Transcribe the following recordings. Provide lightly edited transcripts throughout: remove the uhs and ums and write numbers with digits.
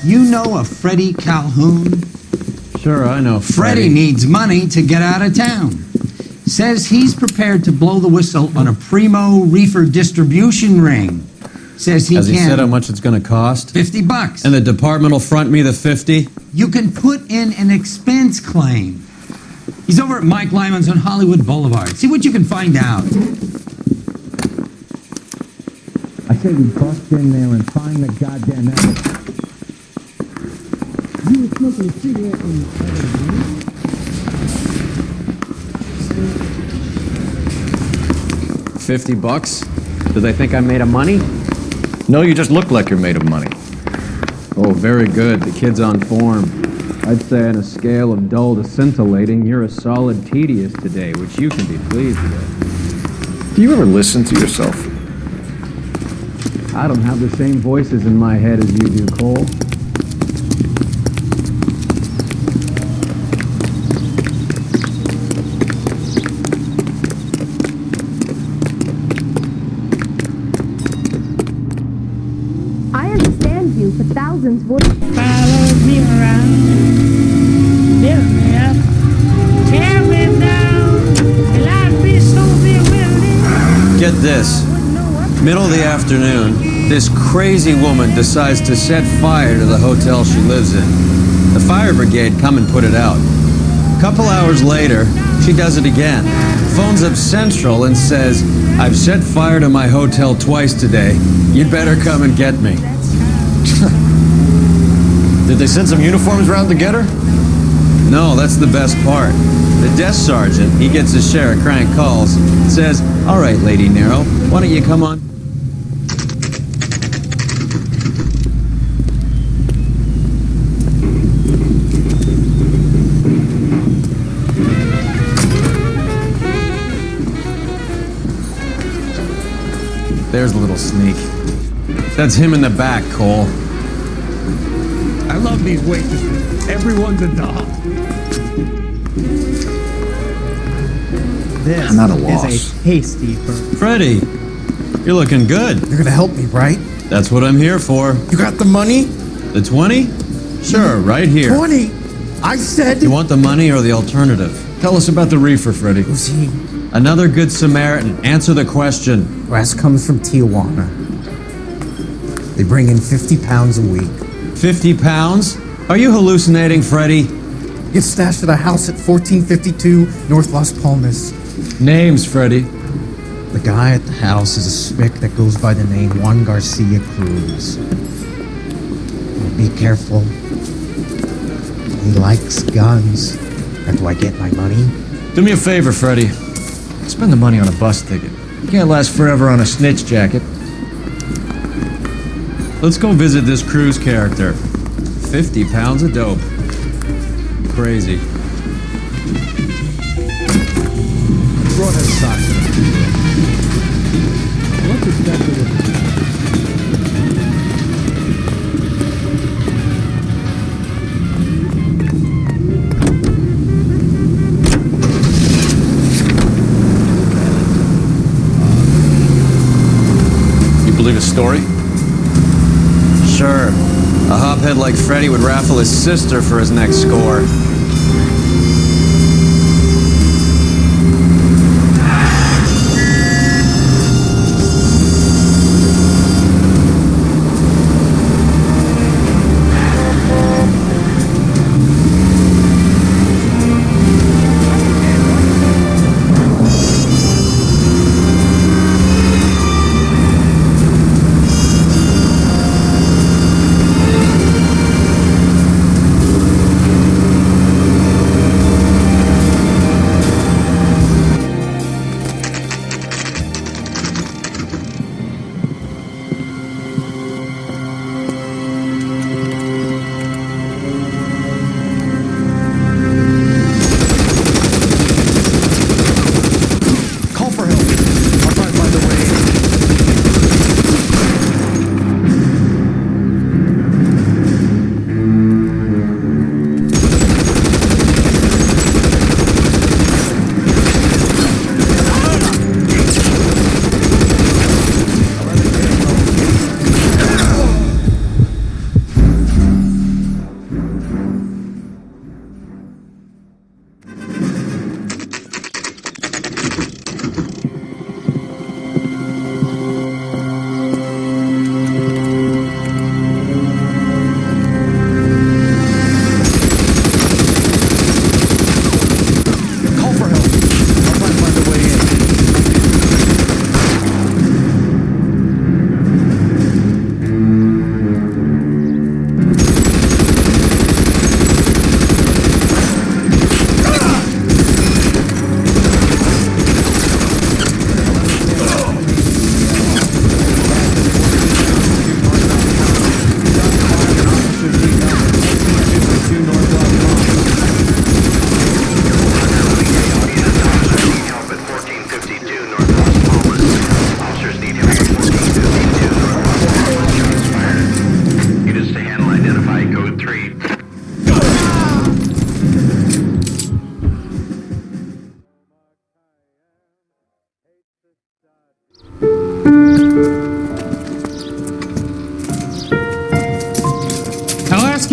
You know a Freddie Calhoun? Sure, I know Freddie needs money to get out of town. Says he's prepared to blow the whistle on a primo reefer distribution ring. Says Has he said how much it's going to cost? $50. And the department will front me the 50? You can put in an expense claim. He's over at Mike Lyman's on Hollywood Boulevard. See what you can find out. I say we bust in there and find the goddamn evidence. You were smoking a cigarette in the $50? Do they think I'm made of money? No, you just look like you're made of money. Oh, very good. The kid's on form. I'd say on a scale of dull to scintillating, you're a solid tedious today, which you can be pleased with. Do you ever listen to yourself? I don't have the same voices in my head as you do, Cole. I understand you, but thousands would. Follow me around, build me up, tear me down, till I'd be so bewildered. Get this. Middle of the afternoon, this crazy woman decides to set fire to the hotel she lives in. The fire brigade come and put it out. A couple hours later, she does it again. Phones up Central and says, "I've set fire to my hotel twice today. You'd better come and get me." Did they send some uniforms around to get her? No, that's the best part. The desk sergeant, he gets his share of crank calls, says, "All right, Lady Nero, why don't you come on?" There's a little sneak. That's him in the back, Cole. I love these waitresses. Everyone's a doll. This I'm at a is loss. a tasty burger. Freddie, you're looking good. You're gonna help me, right? That's what I'm here for. You got the money? The 20? Sure, right here. 20! I said... You want the money or the alternative? Tell us about the reefer, Freddie. Who's he? Another good Samaritan. Answer the question. West comes from Tijuana. They bring in 50 pounds a week. 50 pounds? Are you hallucinating, Freddie? Gets stashed at a house at 1452 North Las Palmas. Names, Freddie. The guy at the house is a spick that goes by the name Juan Garcia Cruz. Well, be careful. He likes guns. How do I get my money? Do me a favor, Freddie. Spend the money on a bus ticket. You can't last forever on a snitch jacket. Let's go visit this Cruz character. 50 pounds of dope. Crazy. Brought us socks. What's exactly what Believe his story? Sure. A hophead like Freddie would raffle his sister for his next score.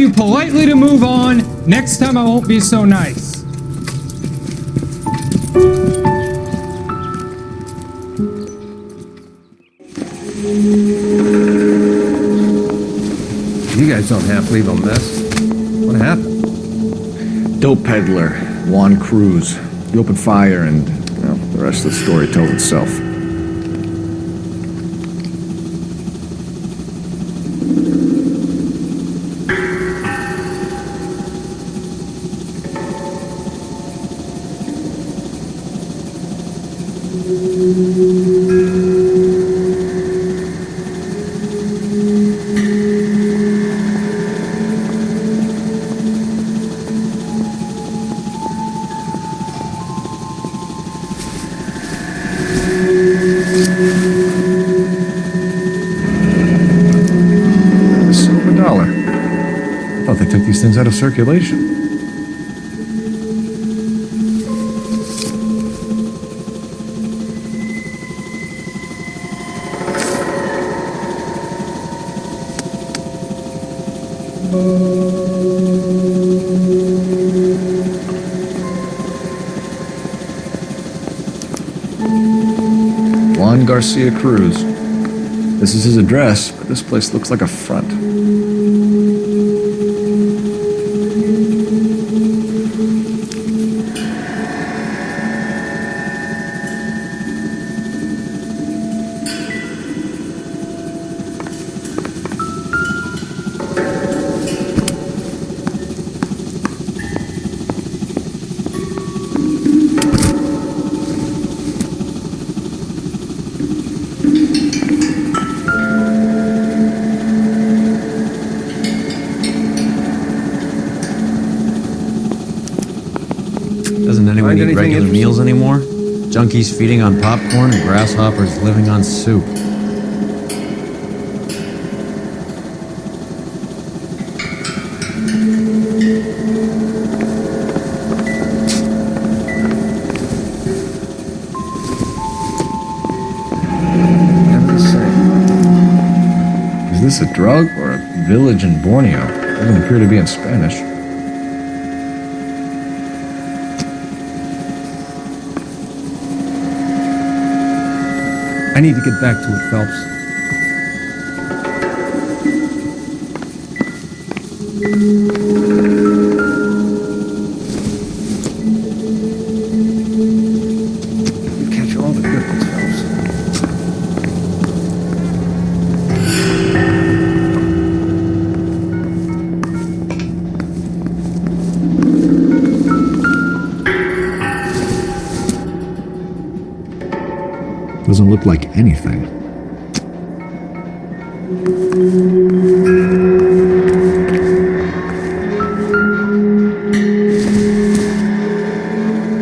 you politely to move on. Next time I won't be so nice. You guys don't half leave a mess. What happened? Dope peddler, Juan Cruz. He opened fire and, well, the rest of the story tells itself. They took these things out of circulation. Juan Garcia Cruz. This is his address, but this place looks like a front. Doesn't anyone eat regular meals anymore? Junkies feeding on popcorn and grasshoppers living on soup. Is this a drug or a village in Borneo? Doesn't appear to be in Spanish. I need to get back to it, Phelps. You catch all the good ones, Phelps. Doesn't look like anything.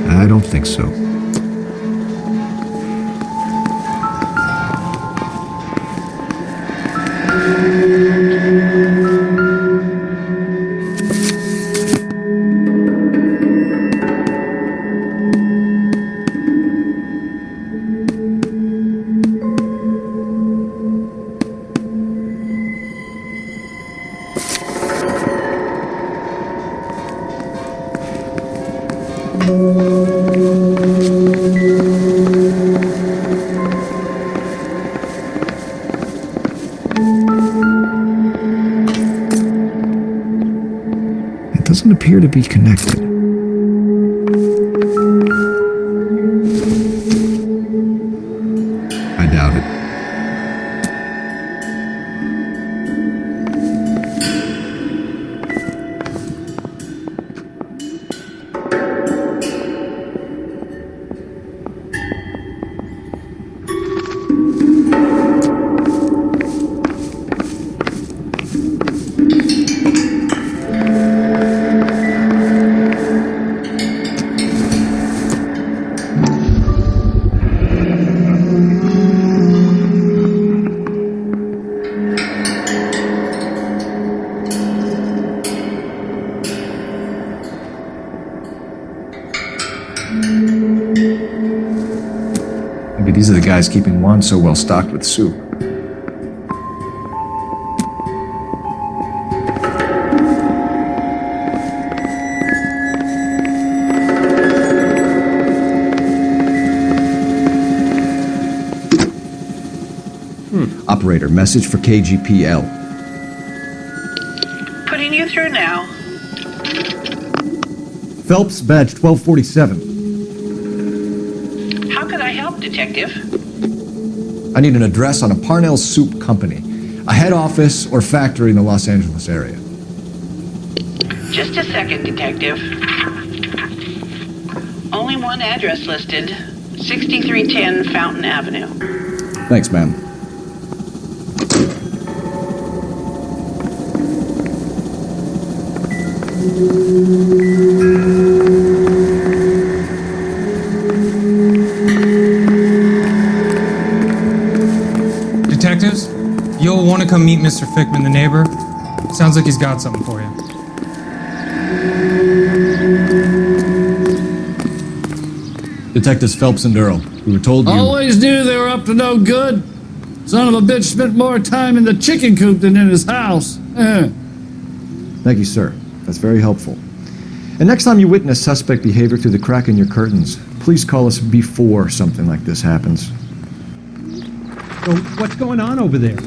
I don't think so. It doesn't appear to be connected. I doubt it. Maybe these are the guys keeping Juan so well stocked with soup. Operator, message for KGPL. Putting you through now. Phelps, badge 1247. How could I help, Detective? I need an address on a Parnell Soup Company, a head office or factory in the Los Angeles area. Just a second, Detective. Only one address listed. 6310 Fountain Avenue. Thanks, ma'am. Detectives, you'll want to come meet Mr. Fickman, the neighbor. Sounds like he's got something for you. Detectives Phelps and Earl. We were told you... Always knew they were up to no good. Son of a bitch spent more time in the chicken coop than in his house. Thank you, sir. That's very helpful. And next time you witness suspect behavior through the crack in your curtains, please call us before something like this happens. So what's going on over there?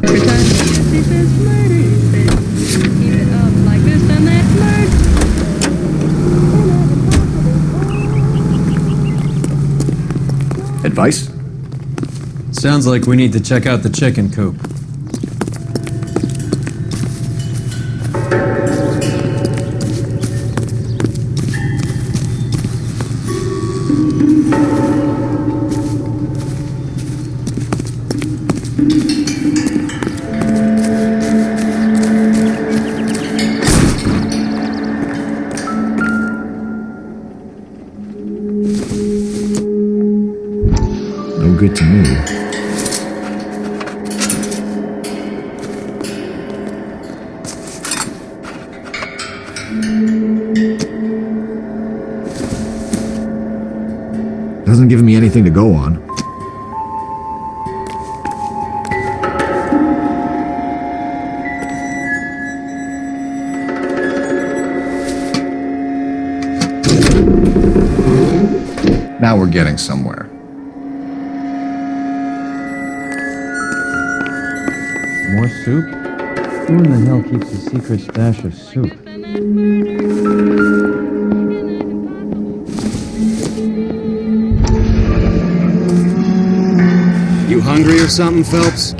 Every time you see this murder, you say, keep it up like this and that murder. Advice? Sounds like we need to check out the chicken coop. No good to me. Doesn't give me anything to go on. Now we're getting somewhere. More soup? Who in the hell keeps a secret stash of soup? You hungry or something, Phelps?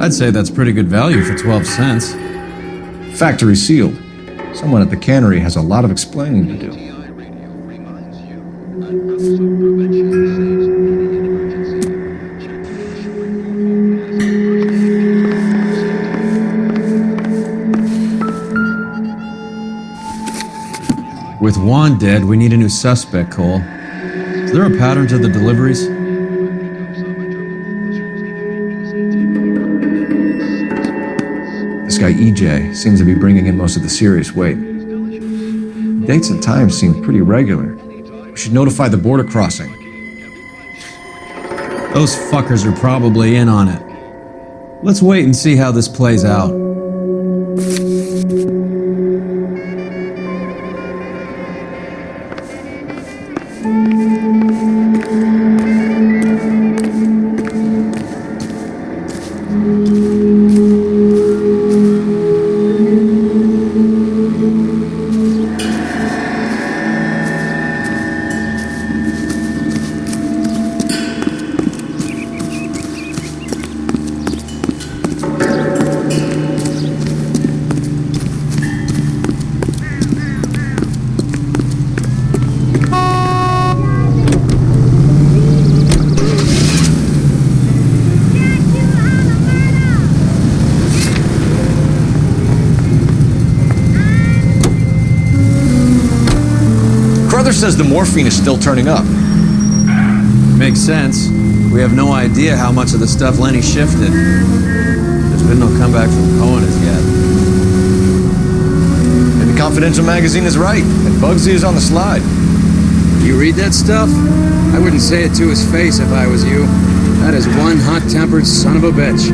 I'd say that's pretty good value for 12 cents. Factory sealed. Someone at the cannery has a lot of explaining to do. With Juan dead, we need a new suspect, Cole. Is there a pattern to the deliveries? This guy EJ seems to be bringing in most of the serious weight. Dates and times seem pretty regular. We should notify the border crossing. Those fuckers are probably in on it. Let's wait and see how this plays out. Says the morphine is still turning up. Makes sense. We have no idea how much of the stuff Lenny shifted. There's been no comeback from Cohen as yet. Maybe Confidential magazine is right, and Bugsy is on the slide. You read that stuff? I wouldn't say it to his face if I was you. That is one hot-tempered son of a bitch.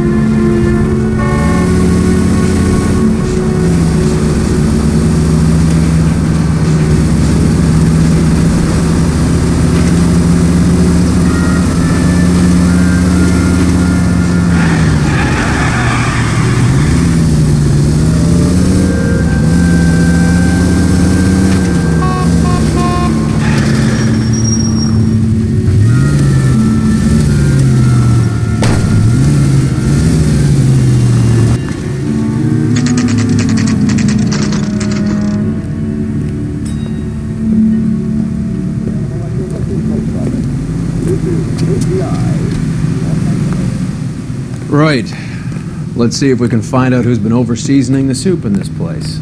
Right. Let's see if we can find out who's been over-seasoning the soup in this place.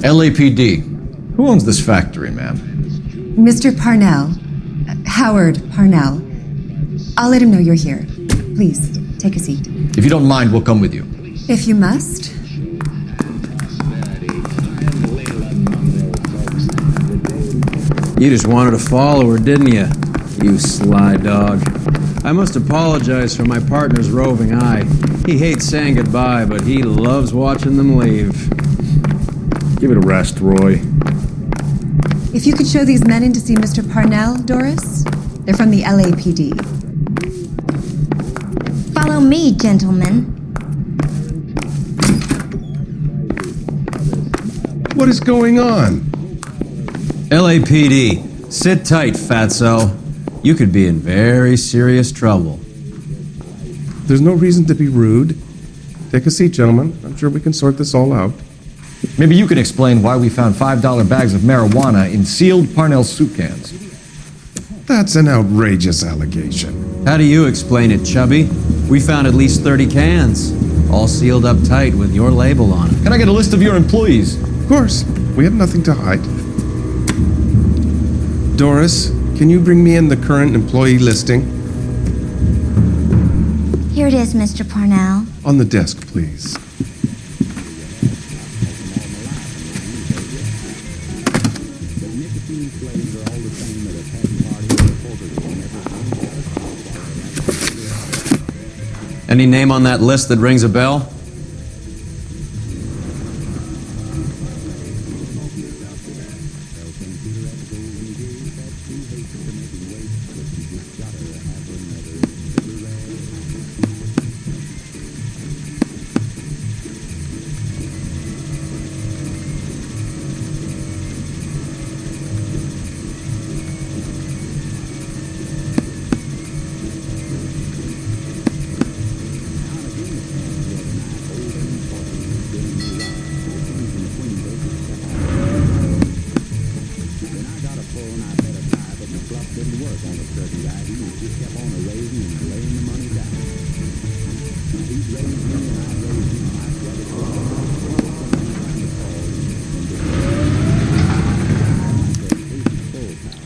LAPD. Who owns this factory, ma'am? Mr. Parnell. Howard Parnell. I'll let him know you're here. Please, take a seat. If you don't mind, we'll come with you. If you must. You just wanted to follow her, didn't you? You sly dog. I must apologize for my partner's roving eye. He hates saying goodbye, but he loves watching them leave. Give it a rest, Roy. If you could show these men in to see Mr. Parnell, Doris. They're from the LAPD. Follow me, gentlemen. What is going on? LAPD, sit tight, fatso. You could be in very serious trouble. There's no reason to be rude. Take a seat, gentlemen. I'm sure we can sort this all out. Maybe you can explain why we found $5 bags of marijuana in sealed Parnell soup cans. That's an outrageous allegation. How do you explain it, Chubby? We found at least 30 cans, all sealed up tight with your label on it. Can I get a list of your employees? Of course. We have nothing to hide. Doris, can you bring me in the current employee listing? Here it is, Mr. Parnell. On the desk, please. Any name on that list that rings a bell?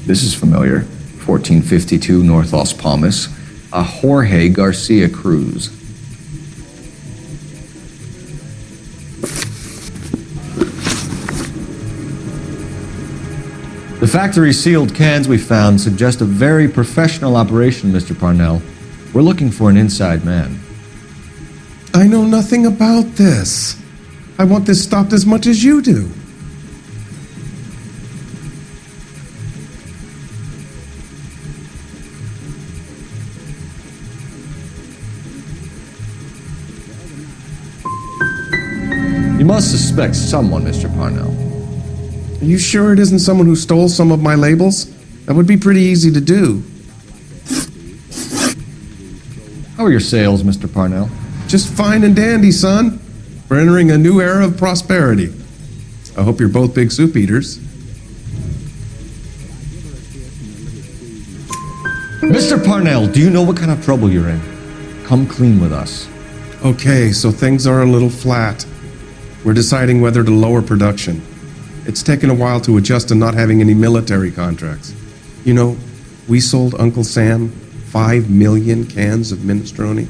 This is familiar. 1452 North Las Palmas. A Jorge Garcia Cruz. The factory sealed cans we found suggest a very professional operation, Mr. Parnell. We're looking for an inside man. I know nothing about this. I want this stopped as much as you do. You must suspect someone, Mr. Parnell. Are you sure it isn't someone who stole some of my labels? That would be pretty easy to do. How are your sales, Mr. Parnell? Just fine and dandy, son. We're entering a new era of prosperity. I hope you're both big soup eaters. Mr. Parnell, do you know what kind of trouble you're in? Come clean with us. Okay, so things are a little flat. We're deciding whether to lower production. It's taken a while to adjust to not having any military contracts. You know, we sold Uncle Sam 5 million cans of minestrone.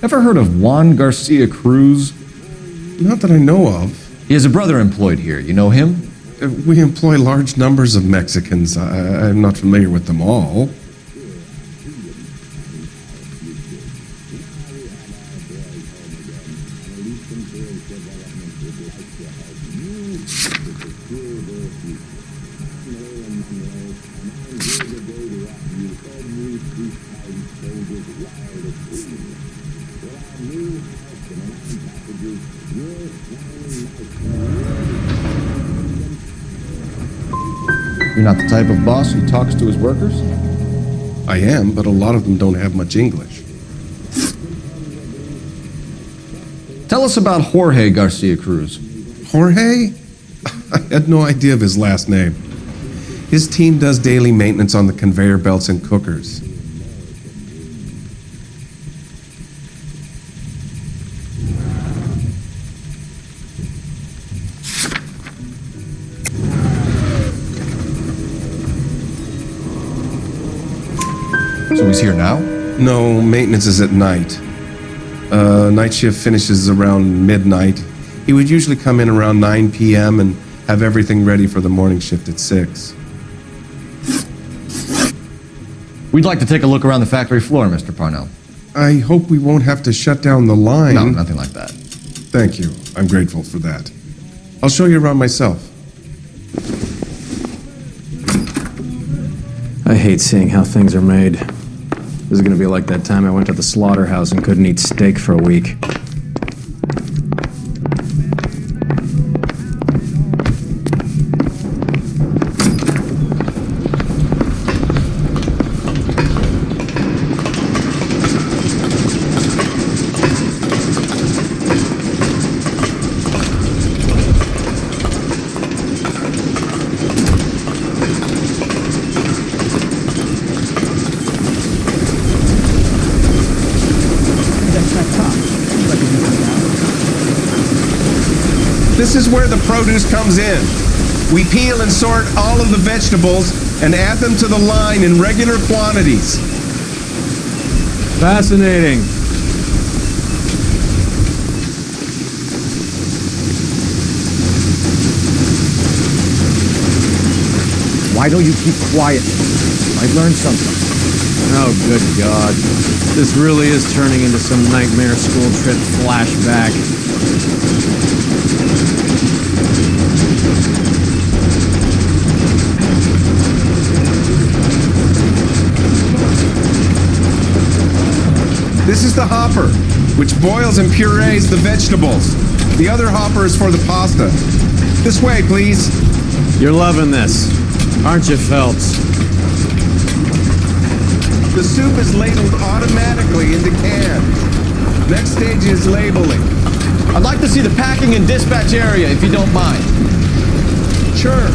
Ever heard of Juan Garcia Cruz? Not that I know of. He has a brother employed here. You know him? We employ large numbers of Mexicans. I'm not familiar with them all. You're not the type of boss who talks to his workers? I am, but a lot of them don't have much English. Tell us about Jorge Garcia Cruz. Jorge? I had no idea of his last name. His team does daily maintenance on the conveyor belts and cookers. So he's here now? No, maintenance is at night. Night shift finishes around midnight. He would usually come in around 9 p.m. and have everything ready for the morning shift at 6. We'd like to take a look around the factory floor, Mr. Parnell. I hope we won't have to shut down the line. No, nothing like that. Thank you. I'm grateful for that. I'll show you around myself. I hate seeing how things are made. This is gonna be like that time I went to the slaughterhouse and couldn't eat steak for a week. This is where the produce comes in. We peel and sort all of the vegetables and add them to the line in regular quantities. Fascinating. Why don't you keep quiet? I've learned something. Oh, good God. This really is turning into some nightmare school trip flashback. This is the hopper, which boils and purees the vegetables. The other hopper is for the pasta. This way, please. You're loving this, aren't you, Phelps? The soup is ladled automatically into cans. Next stage is labeling. I'd like to see the packing and dispatch area, if you don't mind. Sure.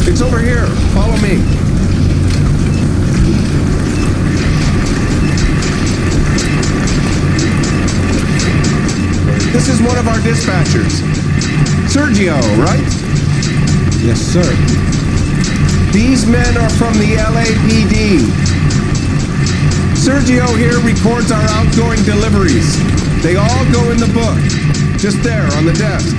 It's over here. Follow me. This is one of our dispatchers. Sergio, right? Yes, sir. These men are from the LAPD. Sergio here records our outgoing deliveries. They all go in the book. Just there on the desk.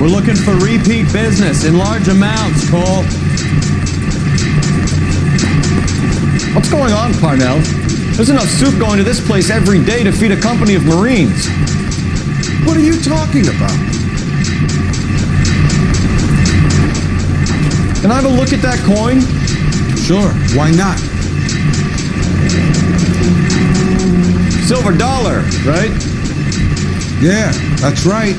We're looking for repeat business in large amounts, Cole. What's going on, Parnell? There's enough soup going to this place every day to feed a company of Marines. What are you talking about? Can I have a look at that coin? Sure, why not? Silver dollar, right? Yeah, that's right.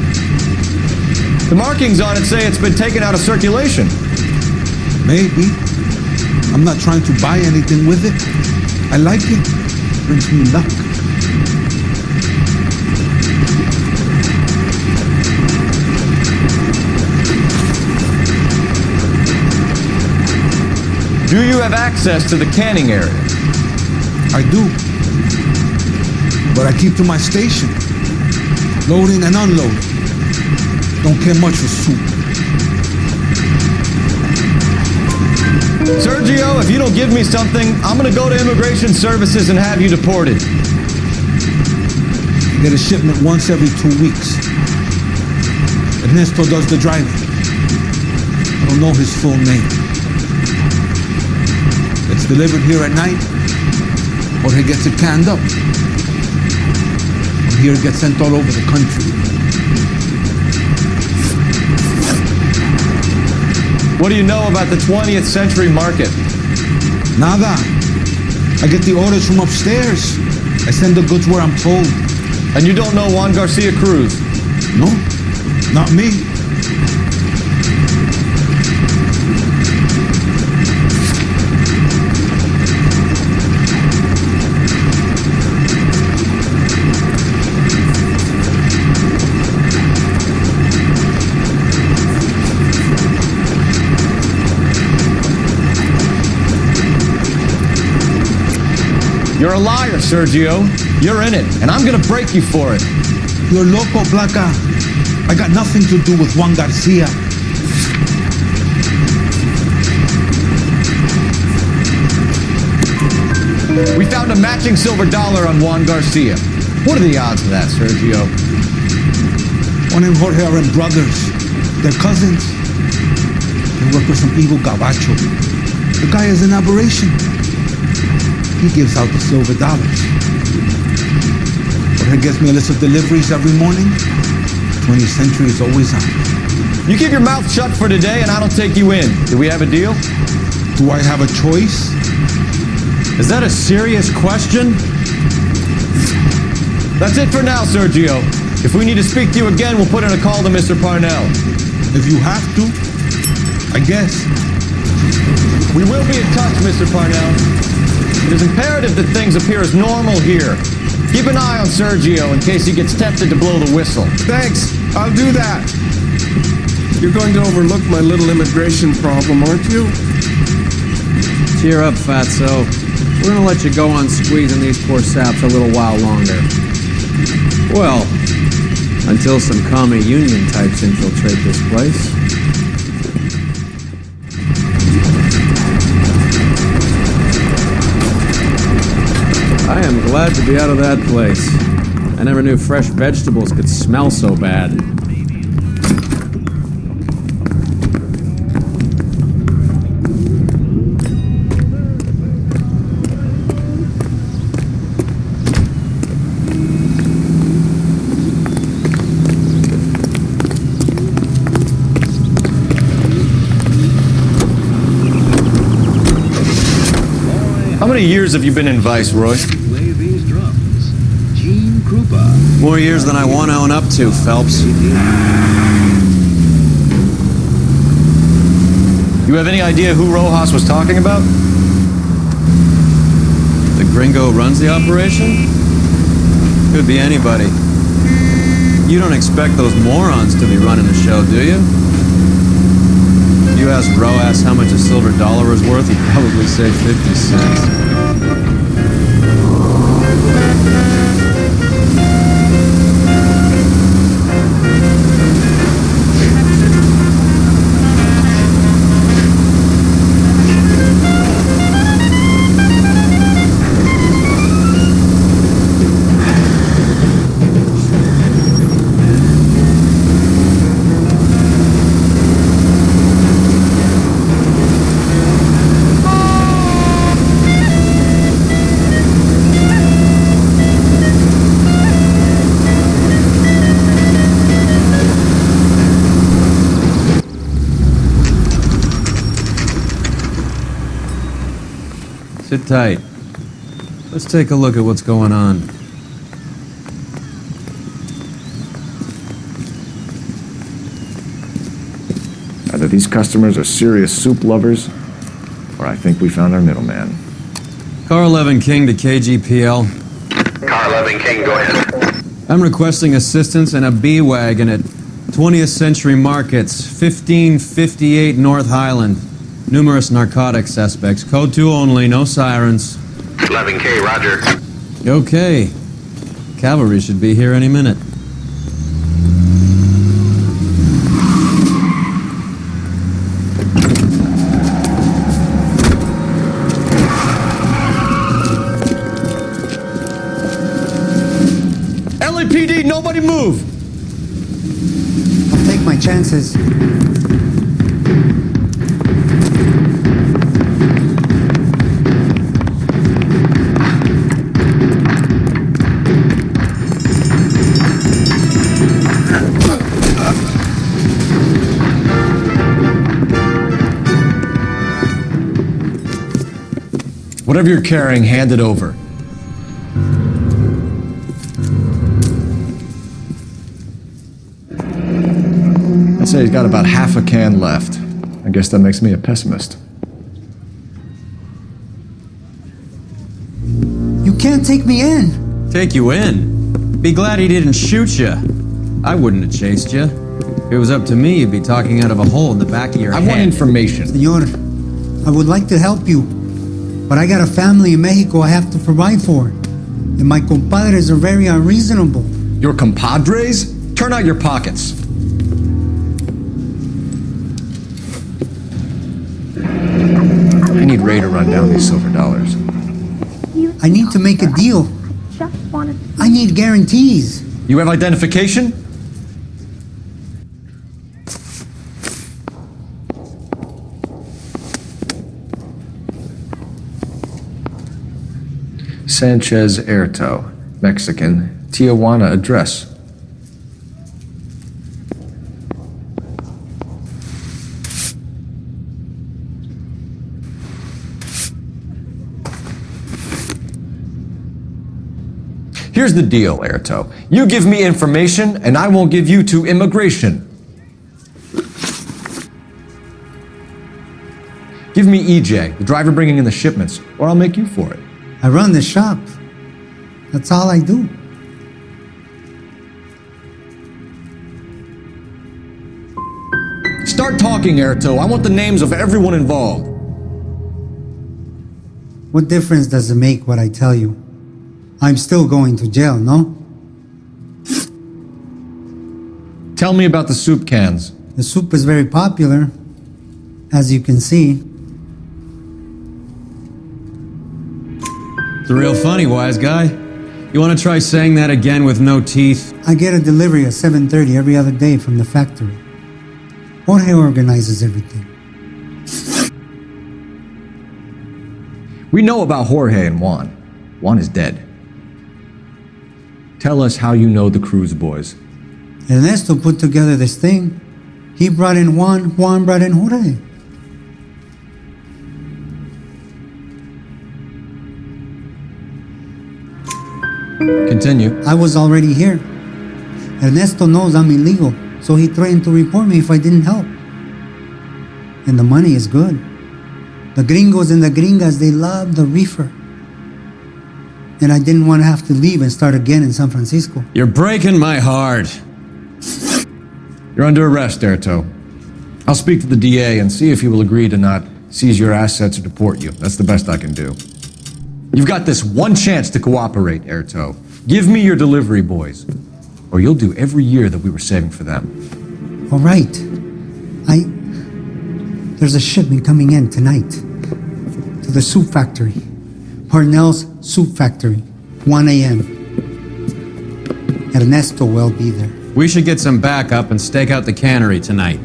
The markings on it say it's been taken out of circulation. Maybe. I'm not trying to buy anything with it. I like it. Brings me luck. Do you have access to the canning area? I do. But I keep to my station. Loading and unloading. Don't care much for soup. Sergio, if you don't give me something, I'm gonna go to Immigration Services and have you deported. I get a shipment once every 2 weeks. Ernesto does the driving. I don't know his full name. It's delivered here at night, or he gets it canned up. From here it gets sent all over the country. What do you know about the 20th century market? Nada. I get the orders from upstairs. I send the goods where I'm told. And you don't know Juan Garcia Cruz? No, not me. You're a liar, Sergio. You're in it, and I'm gonna break you for it. You're loco, Blanca. I got nothing to do with Juan Garcia. We found a matching silver dollar on Juan Garcia. What are the odds of that, Sergio? Juan and Jorge are brothers. They're cousins. They work with some evil gabacho. The guy is an aberration. He gives out the silver dollars. Jorge gets me a list of deliveries every morning. 20th century is always on. You keep your mouth shut for today and I don't take you in. Do we have a deal? Do I have a choice? Is that a serious question? That's it for now, Sergio. If we need to speak to you again, we'll put in a call to Mr. Parnell. If you have to, I guess. We will be in touch, Mr. Parnell. It is imperative that things appear as normal here. Keep an eye on Sergio in case he gets tempted to blow the whistle. Thanks, I'll do that. You're going to overlook my little immigration problem, aren't you? Cheer up, Fatso. We're gonna let you go on squeezing these poor saps a little while longer. Well, until some commie union types infiltrate this place. I am glad to be out of that place. I never knew fresh vegetables could smell so bad. How many years have you been in Viceroy? More years than I want to own up to, Phelps. You have any idea who Rojas was talking about? The gringo runs the operation? Could be anybody. You don't expect those morons to be running the show, do you? If you asked Rojas how much a silver dollar was worth, he'd probably say 50 cents. Sit tight. Let's take a look at what's going on. Either these customers are serious soup lovers, or I think we found our middleman. Car 11 King to KGPL. Car 11 King, go ahead. I'm requesting assistance in a B-Wagon at 20th Century Markets, 1558 North Highland. Numerous narcotic suspects. Code 2 only, no sirens. 11K, roger. Okay. Cavalry should be here any minute. LSPD, nobody move! I'll take my chances. Whatever you're carrying, hand it over. I'd say he's got about half a can left. I guess that makes me a pessimist. You can't take me in. Take you in? Be glad he didn't shoot you. I wouldn't have chased you. If it was up to me, you'd be talking out of a hole in the back of your head. I want information. Senor, I would like to help you, but I got a family in Mexico I have to provide for. And my compadres are very unreasonable. Your compadres? Turn out your pockets. I need Ray to run down these silver dollars. I need to make a deal. I need guarantees. You have identification? Sanchez Erto, Mexican, Tijuana address. Here's the deal, Erto. You give me information, and I won't give you to immigration. Give me EJ, the driver bringing in the shipments, or I'll make you for it. I run the shop. That's all I do. Start talking, Erto. I want the names of everyone involved. What difference does it make what I tell you? I'm still going to jail, no? Tell me about the soup cans. The soup is very popular, as you can see. It's real funny, wise guy. You want to try saying that again with no teeth? I get a delivery at 7:30 every other day from the factory. Jorge organizes everything. We know about Jorge and Juan. Juan is dead. Tell us how you know the Cruz boys. Ernesto put together this thing. He brought in Juan, Juan brought in Jorge. Continue. I was already here. Ernesto knows I'm illegal, so he threatened to report me if I didn't help. And the money is good. The gringos and the gringas, they love the reefer. And I didn't want to have to leave and start again in San Francisco. You're breaking my heart. You're under arrest, Erto. I'll speak to the DA and see if he will agree to not seize your assets or deport you. That's the best I can do. You've got this one chance to cooperate, Erto. Give me your delivery boys, or you'll do every year that we were saving for them. All right. There's a shipment coming in tonight to the soup factory. Parnell's Soup Factory, 1 a.m. Ernesto will be there. We should get some backup and stake out the cannery tonight.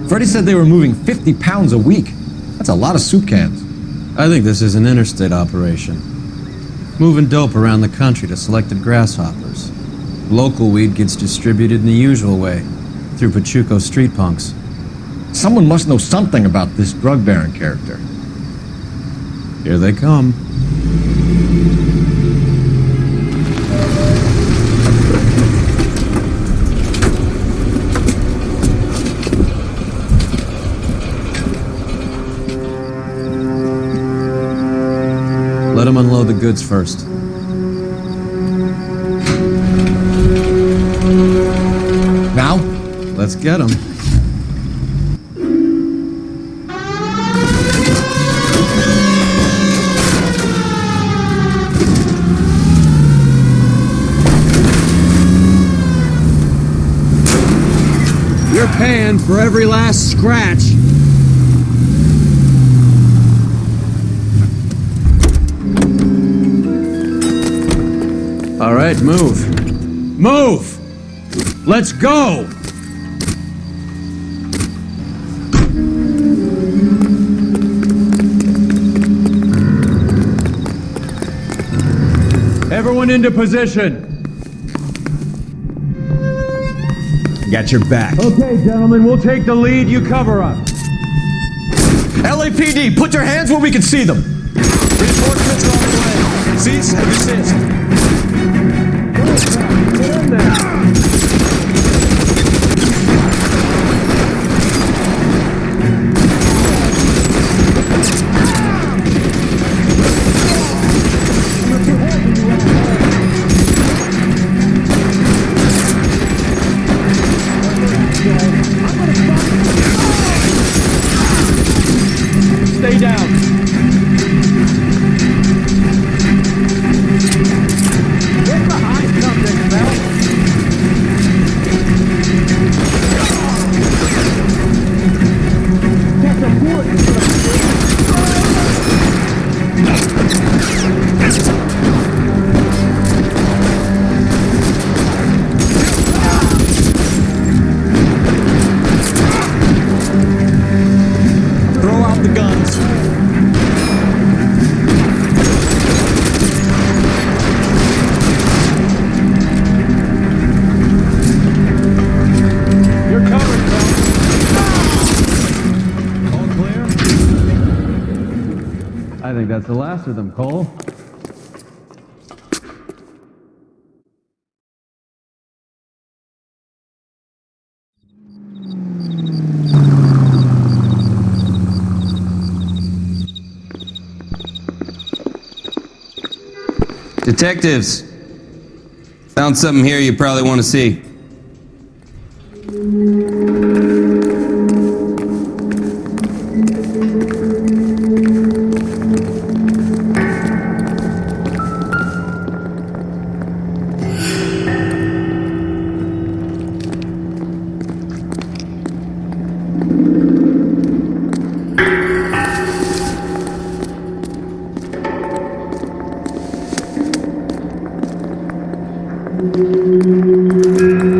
Freddie said they were moving 50 pounds a week. That's a lot of soup cans. I think this is an interstate operation. Moving dope around the country to selected grasshoppers. Local weed gets distributed in the usual way, through Pachuco street punks. Someone must know something about this drug baron character. Here they come. Let them unload the goods first. Now? Let's get them. They're paying for every last scratch. All right, move. Move! Let's go! Everyone into position. Got your back. Okay, gentlemen, we'll take the lead. You cover us. LAPD, put your hands where we can see them. Reinforcements are on the way. Cease and desist. Get in there. Stay down. Get behind something, Bell. Get the board. Throw out the guns. You're covered, Bell. All clear? I think that's the last of them, Cole. Detectives, found something here you probably want to see.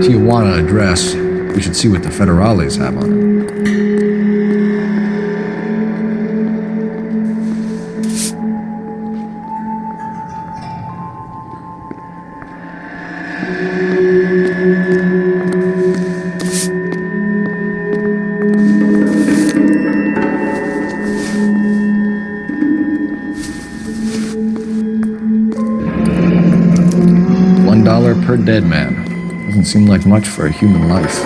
Tijuana address. We should see what the federales have on it. $1 per dead man. Doesn't seem like much for a human life.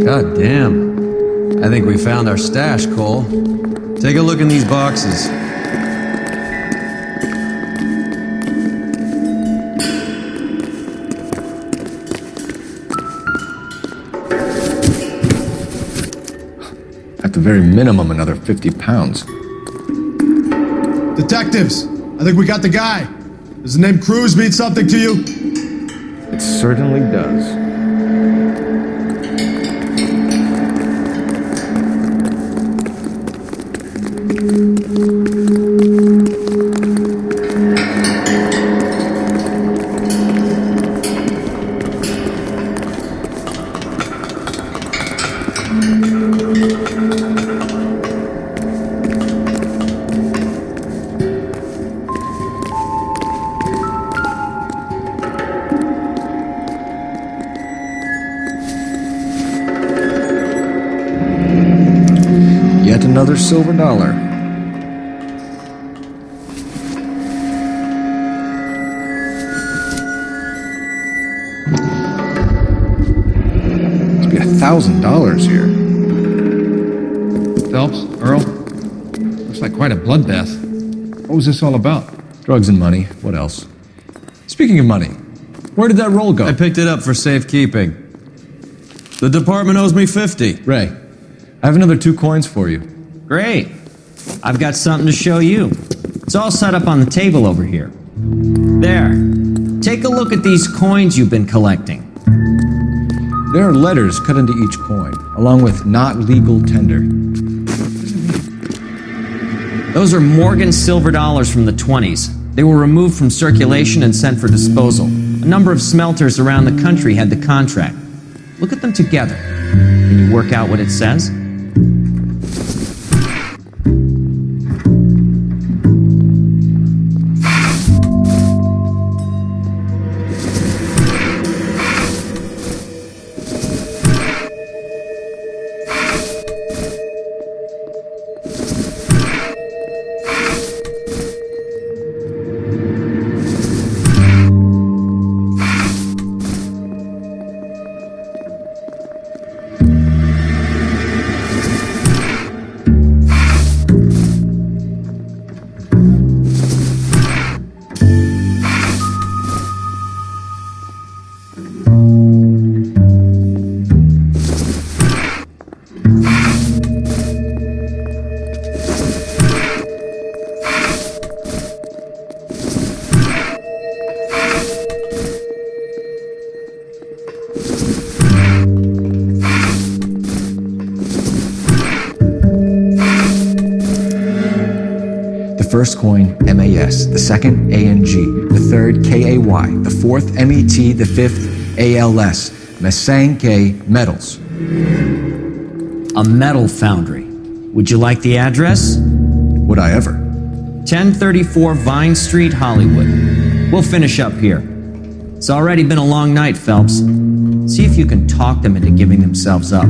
God damn. I think we found our stash, Cole. Take a look in these boxes. At the very minimum, another 50 pounds. Detectives, I think we got the guy. Does the name Cruz mean something to you? It certainly does. Yet another silver dollar. Must be $1,000 here. Phelps, Earl, looks like quite a bloodbath. What was this all about? Drugs and money. What else? Speaking of money, Where did that roll go? I picked it up for safekeeping. The department owes me 50. Ray, I have another 2 coins for you. Great. I've got something to show you. It's all set up on the table over here. There. Take a look at these coins you've been collecting. There are letters cut into each coin, along with not legal tender. Those are Morgan silver dollars from the 20s. They were removed from circulation and sent for disposal. A number of smelters around the country had the contract. Look at them together. Can you work out what it says? First coin, MAS, the second, ANG, the third, KAY, the fourth, MET, the fifth, ALS, Mesanke Metals. A metal foundry. Would you like the address? Would I ever? 1034 Vine Street, Hollywood. We'll finish up here. It's already been a long night, Phelps. See if you can talk them into giving themselves up.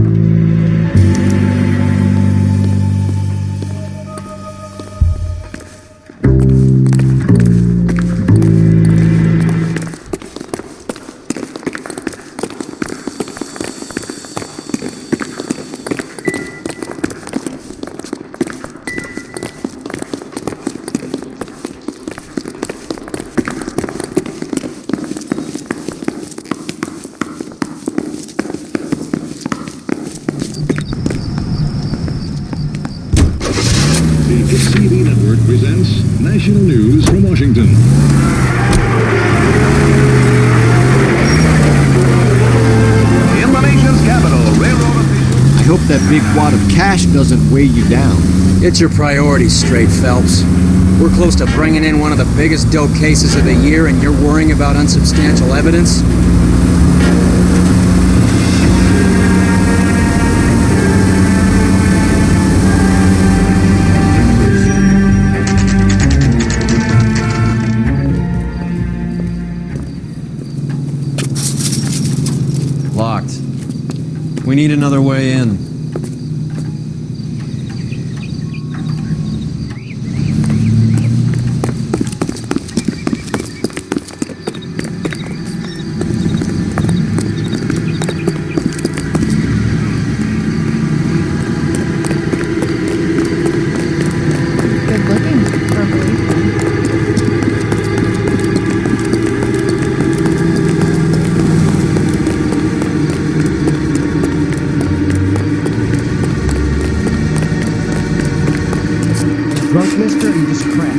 TV Network presents National News from Washington. In the nation's capital, railroad officials... I hope that big wad of cash doesn't weigh you down. Get your priorities straight, Phelps. We're close to bringing in one of the biggest dope cases of the year, and you're worrying about unsubstantial evidence? Locked. We need another way in. Good looking for a policeman. Drunk, mister, or you just cracked?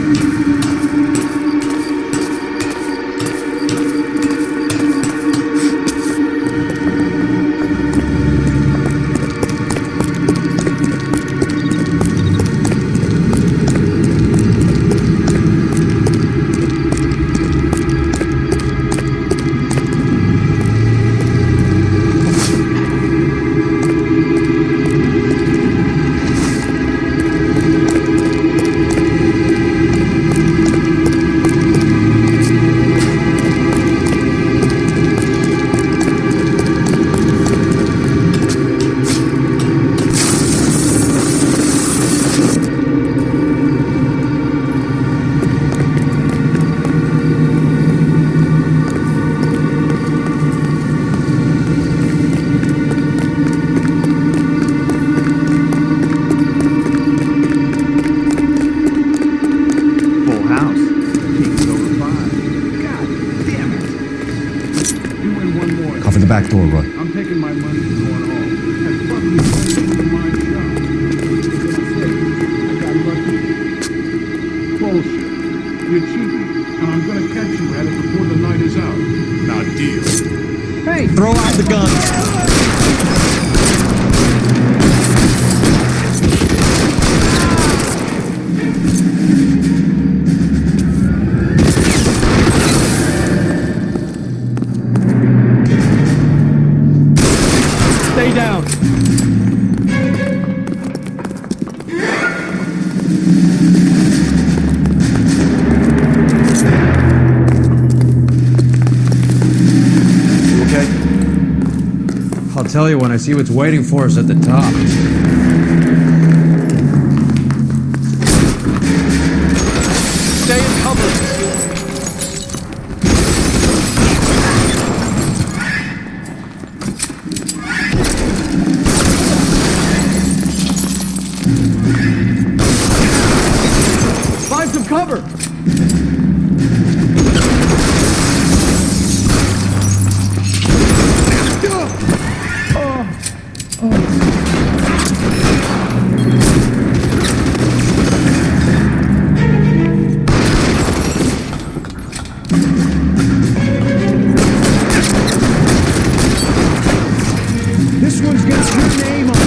Cover the back door, Roy. I'm taking my money and going home. And fuck you, for my shop. I got lucky. Bullshit. You're cheating, and I'm gonna catch you at it before the night is out. Now deal. Hey, throw out the gun. Stay down. I'll tell you when I see what's waiting for us at the top. Stay in cover. Find some cover. This one's got your name on it.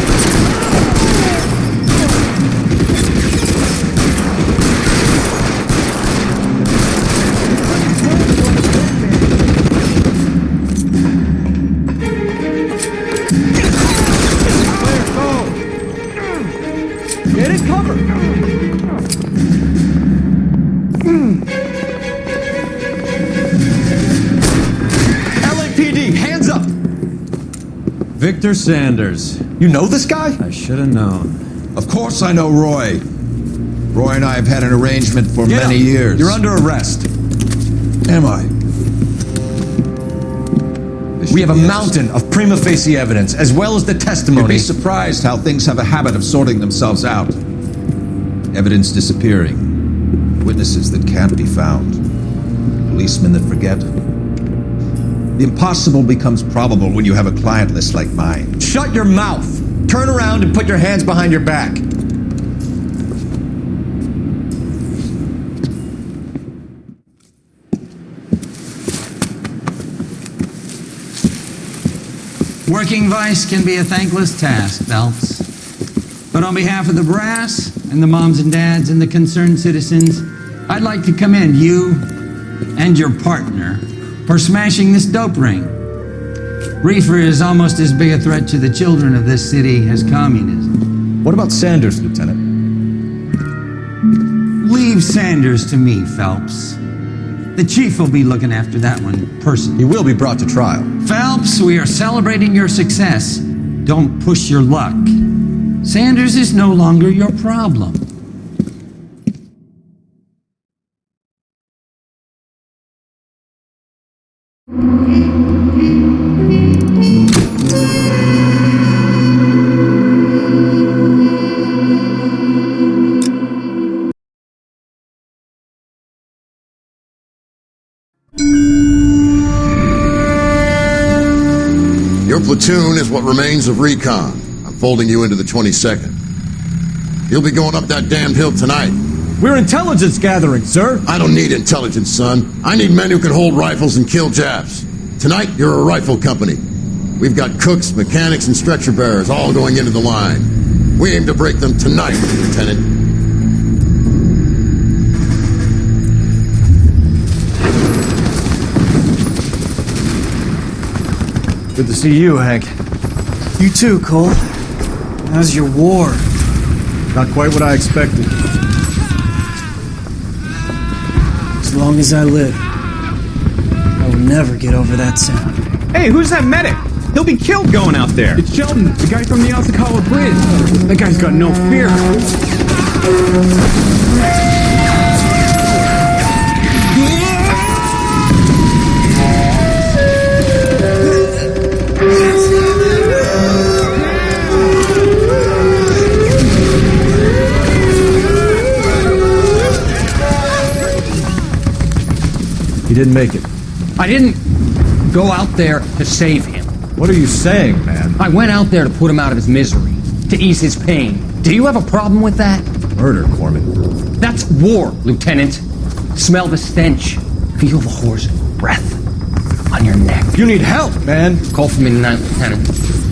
Get in cover. LAPD, hands up. Victor Sanders. You know this guy? I should have known. Of course I know Roy. Roy and I have had an arrangement for many years. You're under arrest. Am I? We have a mountain of prima facie evidence, as well as the testimony. You'd be surprised how things have a habit of sorting themselves out. Evidence disappearing. Witnesses that can't be found. Policemen that forget. The impossible becomes probable when you have a client list like mine. Shut your mouth! Turn around and put your hands behind your back. Working vice can be a thankless task, Phelps. But on behalf of the brass and the moms and dads and the concerned citizens, I'd like to commend you and your partner for smashing this dope ring. Reefer is almost as big a threat to the children of this city as communism. What about Sanders, Lieutenant? Leave Sanders to me, Phelps. The chief will be looking after that one personally. He will be brought to trial. Phelps, we are celebrating your success. Don't push your luck. Sanders is no longer your problem. Your platoon is what remains of recon. I'm folding you into the 22nd. You'll be going up that damned hill tonight. We're intelligence gathering, sir. I don't need intelligence, son. I need men who can hold rifles and kill Japs. Tonight, you're a rifle company. We've got cooks, mechanics, and stretcher bearers all going into the line. We aim to break them tonight, Lieutenant. Good to see you, Hank. You too, Cole. How's your war? Not quite what I expected. As long as I live, I will never get over that sound. Hey, who's that medic? He'll be killed going out there. It's Sheldon, the guy from the Kosyakowa Bridge. That guy's got no fear. He didn't make it. I didn't... go out there to save him. What are you saying, man? I went out there to put him out of his misery, to ease his pain. Do you have a problem with that? Murder, Corman. That's war, Lieutenant. Smell the stench. Feel the whore's breath on your neck. You need help, man. Call for me tonight, Lieutenant,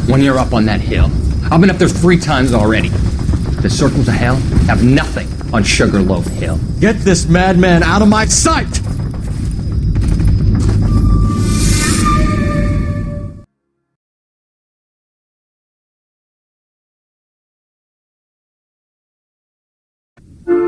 when you're up on that hill. I've been up there 3 times already. The circles of hell have nothing on Sugarloaf Hill. Get this madman out of my sight!